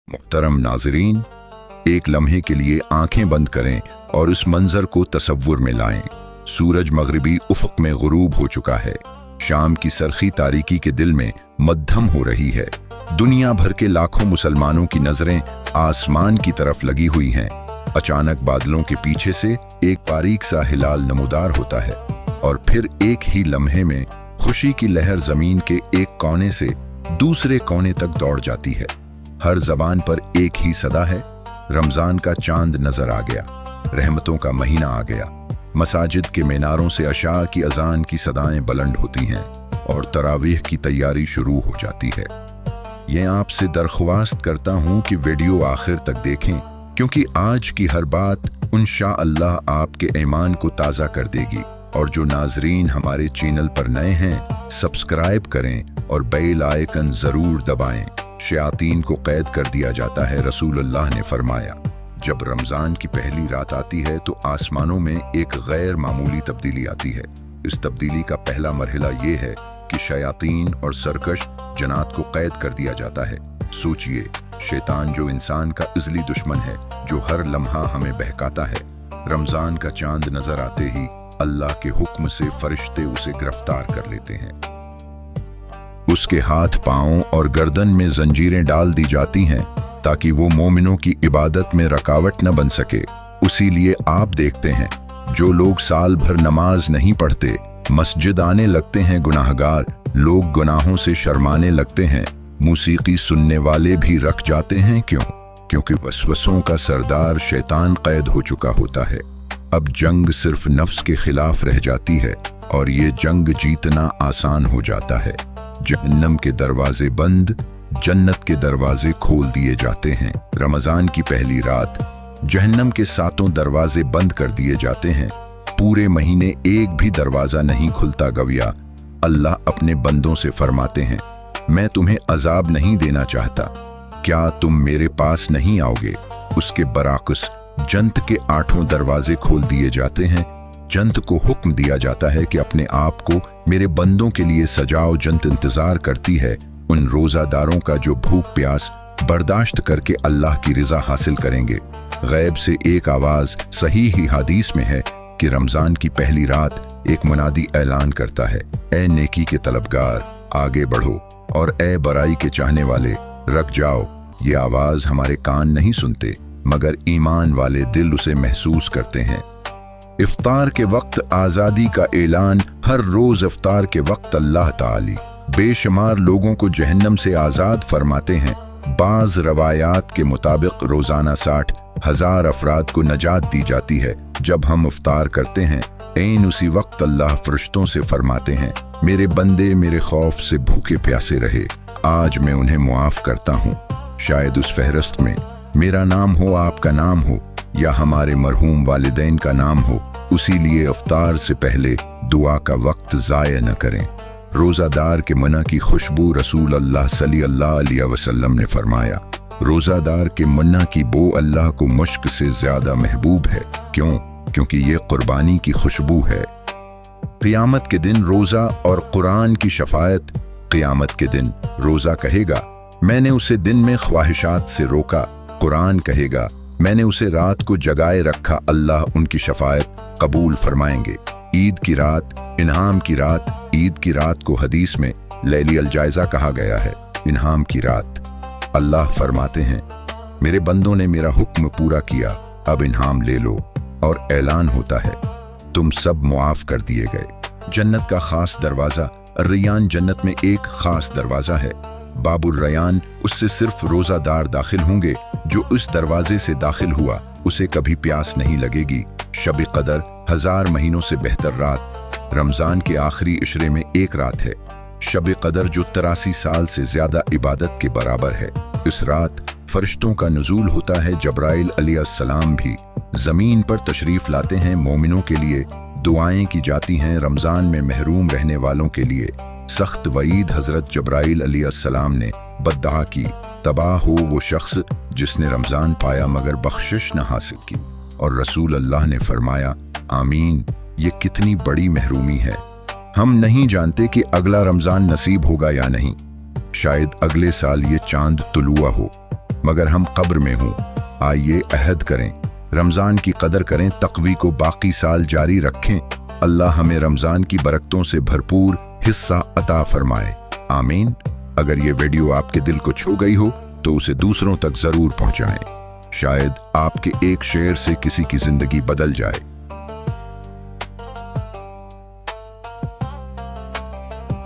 मुहतरम नाज़रीन, एक लम्हे के लिए आंखें बंद करें और इस मंजर को तसव्वुर में लाएं। सूरज मगरिबी उफ़क़ में गुरूब हो चुका है। शाम की सरखी तारीकी के दिल में मद्धम हो रही है। दुनिया भर के लाखों मुसलमानों की नजरें आसमान की तरफ लगी हुई हैं। अचानक बादलों के पीछे से एक बारीक सा हिलाल नमूदार होता है और फिर एक ही लम्हे में खुशी की लहर जमीन के एक कोने से दूसरे कोने तक दौड़ जाती है। हर जबान पर एक ही सदा है, रमजान का चांद नजर आ गया, रहमतों का महीना आ गया। मसाजिद के मीनारों से अशा की अजान की सदाएं बुलंद होती हैं और तरावीह की तैयारी शुरू हो जाती है। ये आपसे दरख्वास्त करता हूँ कि वीडियो आखिर तक देखें, क्योंकि आज की हर बात इंशाअल्लाह आपके ईमान को ताज़ा कर देगी। और जो नाजरीन हमारे चैनल पर नए हैं, सब्सक्राइब करें और बेल आइकन ज़रूर दबाएं। शयातीन को कैद कर दिया जाता है। रसूलुल्लाह ने फरमाया, जब रमज़ान की पहली रात आती है तो आसमानों में एक गैर मामूली तब्दीली आती है। इस तब्दीली का पहला मरहला ये है कि शयातीन और सरकश जन्नात को कैद कर दिया जाता है। सोचिए, शैतान जो इंसान का इज़ली दुश्मन है, जो हर लम्हा हमें बहकाता है, रमज़ान का चांद नजर आते ही अल्लाह के हुक्म से फरिश्ते उसे गिरफ्तार कर लेते हैं। उसके हाथ पांव और गर्दन में जंजीरें डाल दी जाती हैं ताकि वो मोमिनों की इबादत में रुकावट न बन सके। उसी लिए आप देखते हैं, जो लोग साल भर नमाज नहीं पढ़ते मस्जिद आने लगते हैं गुनाहगार, लोग गुनाहों से शर्माने लगते हैं, मूसीकी सुनने वाले भी रख जाते हैं। क्योंकि वसवसों का सरदार शैतान कैद हो चुका होता है। अब जंग सिर्फ नफ्स के खिलाफ रह जाती है और ये जंग जीतना आसान हो जाता है। जहन्नम के दरवाजे बंद, जन्नत के दरवाजे खोल दिए जाते हैं। रमजान की पहली रात जहन्नम के 7 दरवाजे बंद कर दिए जाते हैं। पूरे महीने एक भी दरवाजा नहीं खुलता। गविया अल्लाह अपने बंदों से फरमाते हैं, मैं तुम्हें अजाब नहीं देना चाहता, क्या तुम मेरे पास नहीं आओगे? उसके बराकुस जन्नत के 8 दरवाजे खोल दिए जाते हैं। जन्नत को हुक्म दिया जाता है कि अपने आप को मेरे बंदों के लिए सजाओ। जन्नत इंतजार करती है उन रोजादारों का जो भूख प्यास बर्दाश्त करके अल्लाह की रिजा हासिल करेंगे। गैब से एक आवाज सही ही हदीस में है कि रमजान की पहली रात एक मुनादी ऐलान करता है, ए नेकी के तलबगार आगे बढ़ो और ए बुराई के चाहने वाले रख जाओ। ये आवाज हमारे कान नहीं सुनते, मगर ईमान वाले दिल उसे महसूस करते हैं। इफ्तार के वक्त आज़ादी का ऐलान। हर रोज इफ्तार के वक्त अल्लाह ताली बेशुमार लोगों को जहन्नम से आज़ाद फरमाते हैं। बाज रवायात के मुताबिक रोजाना 60,000 अफराद को नजात दी जाती है। जब हम इफ्तार करते हैं, ऐन उसी वक्त अल्लाह फरिश्तों से फरमाते हैं, मेरे बंदे मेरे खौफ से भूखे प्यासे रहे, आज मैं उन्हें मुआफ करता हूँ। शायद उस फहरिस्त में मेरा नाम हो, आपका नाम हो, या हमारे मरहूम वालिदैन का नाम हो। उसी लिए इफ्तार से पहले दुआ का वक्त ज़ाया न करें। रोज़ादार के मना की खुशबू रसूल अल्लाह सल्लल्लाहु अलैहि वसल्लम ने फरमाया, रोज़ादार के मन्ना की बो अल्लाह को मुश्क से ज़्यादा महबूब है। क्योंकि ये कुर्बानी की खुशबू है। क़ियामत के दिन रोज़ा और कुरान की शफायत। क़ियामत के दिन रोज़ा कहेगा, मैंने उसे दिन में ख्वाहिशात से रोका। कुरान कहेगा, मैंने उसे रात को जगाए रखा। अल्लाह उनकी शफायत कबूल फरमाएंगे। ईद की रात, इन्हाम की रात। ईद की रात को हदीस में लैली अल जायजा कहा गया है, इन्हाम की रात। अल्लाह फरमाते हैं, मेरे बंदों ने मेरा हुक्म पूरा किया, अब इन्हाम ले लो। और ऐलान होता है, तुम सब मुआफ कर दिए गए। जन्नत का खास दरवाजा रियान। जन्नत में एक खास दरवाजा है, बाबुर रयान। उससे सिर्फ रोजादार दाखिल होंगे। जो इस दरवाजे से दाखिल हुआ उसे कभी प्यास नहीं लगेगी। शब कदर 1000 महीनों से बेहतर रात। रमजान के आखिरी इशरे में एक रात है शब कदर, जो 83 साल से ज्यादा इबादत के बराबर है। इस रात फरिश्तों का नुज़ूल होता है। जब्राइल अलैहिस्सलाम भी जमीन पर तशरीफ लाते हैं। मोमिनों के लिए दुआएं की जाती हैं। रमजान में महरूम रहने वालों के लिए सख्त वईद। हजरत जब्राइल अलैहिस्सलाम ने बद्दुआ की, तबाह हो वो शख्स जिसने रमजान पाया मगर बख्शिश न हासिल की। और रसूल अल्लाह ने फरमाया, आमीन। ये कितनी बड़ी महरूमी है। हम नहीं जानते कि अगला रमजान नसीब होगा या नहीं। शायद अगले साल ये चांद तुलुआ हो। मगर हम कब्र में हूँ। आइए अहद करें, रमज़ान की कदर करें, तक़वी को बाकी साल जारी रखें। अल्लाह हमें रमज़ान की बरकतों से भरपूर हिस्सा अता फरमाए, आमीन। अगर ये वीडियो आपके दिल को छू गई हो तो उसे दूसरों तक ज़रूर पहुँचाएं। शायद आपके एक शेयर से किसी की ज़िंदगी बदल जाए।